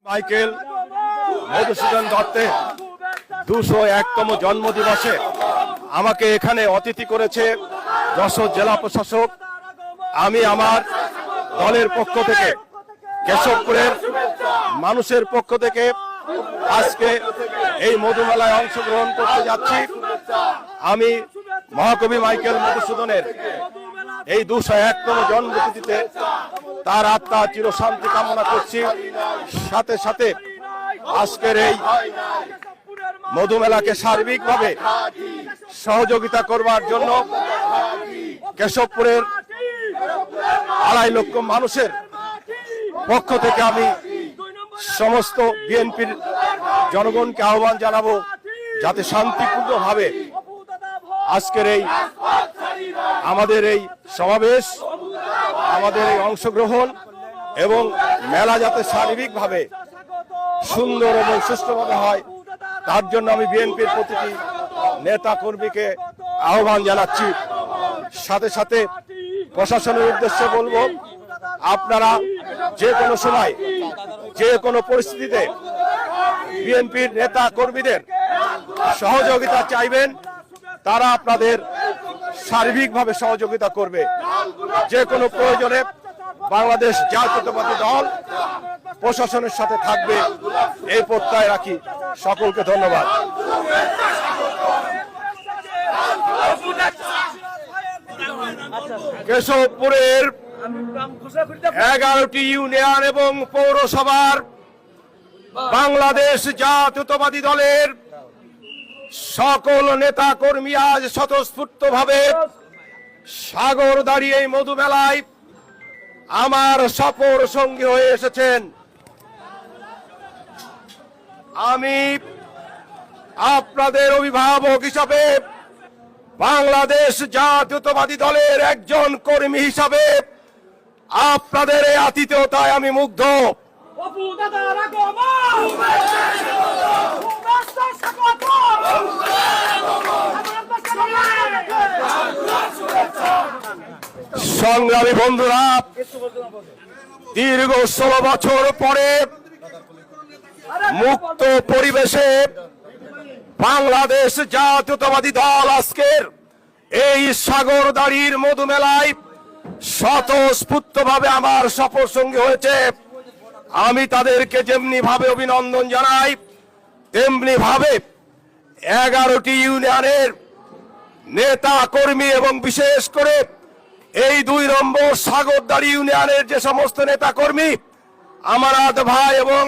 Michael Madhusudan দত্তের 201তম জন্মদিবসে আমাকে এখানে অতিথি করেছে যশোর জেলা প্রশাসক। আমি আমার দলের পক্ষ থেকে, কেশবপুরের মানুষের পক্ষ থেকে আজকে এই মধুমেলায় অংশগ্রহণ করতে যাচ্ছি। আমি মহাকবি মাইকেল মধুসূদনের এই 201তম জন্মতিথিতে তার আত্মা চিরশান্তি কামনা করছি। সাথে সাথে আজকের এই মধুমেলাকে সার্বিকভাবে সহযোগিতা করবার জন্য কেশবপুরের 2.5 লক্ষ মানুষের পক্ষ থেকে আমি সমস্ত বিএনপির জনগণকে আহ্বান জানাবো যাতে শান্তিপূর্ণভাবে আজকের এই আমাদের এই সমাবেশ, আমাদের এই অংশগ্রহণ এবং মেলা যাতে শারীরিকভাবে সুন্দর এবং সুষ্ঠুভাবে হয়, তার জন্য আমি বিএনপির প্রতিটি নেতা কর্মীকে আহ্বান জানাচ্ছি। সাথে সাথে প্রশাসনের উদ্দেশ্যে বলবো, আপনারা যে কোনো সময় যে কোনো পরিস্থিতিতে বিএনপির নেতা কর্মীদের সহযোগিতা চাইবেন, তারা আপনাদের সার্বিকভাবে সহযোগিতা করবে। যে কোনো প্রয়োজনে বাংলাদেশ জাতীয়তাবাদী দল প্রশাসনের সাথে থাকবে, এই প্রত্যয় রাখি। সকলকে ধন্যবাদ। কেশবপুরের 11টি ইউনিয়ন এবং পৌরসভার বাংলাদেশ জাতীয়তাবাদী দলের সকল নেতা কর্মী আজ স্বতঃস্ফূর্তভাবে সাগর দাঁড়িয়ে এই মধুমেলায় আমার সফর সঙ্গী হয়ে এসেছেন। আমি আপনাদের অভিভাবক হিসাবে, বাংলাদেশ জাতীয়তাবাদী দলের একজন কর্মী হিসাবে আপনাদের এই আতিথেয়তায় আমি মুগ্ধ। সংগ্রামী বন্ধুরা, দীর্ঘ 16 বছর পরে মুক্ত পরিবেশে বাংলাদেশ জাতীয়তাবাদী দল আজকের এই সাগরদাড়ির মধুমেলায় স্বতঃস্ফূর্তভাবে আমার সফর সঙ্গী হয়েছে। আমি তাদেরকে যেমনি ভাবে অভিনন্দন জানাই, তেমনি ভাবে 11টি ইউনিয়নের নেতা কর্মী এবং বিশেষ করে এই 2 নম্বর সাগরদাড়ি ইউনিয়নের যে সমস্ত নেতা কর্মী, আমার ভাই এবং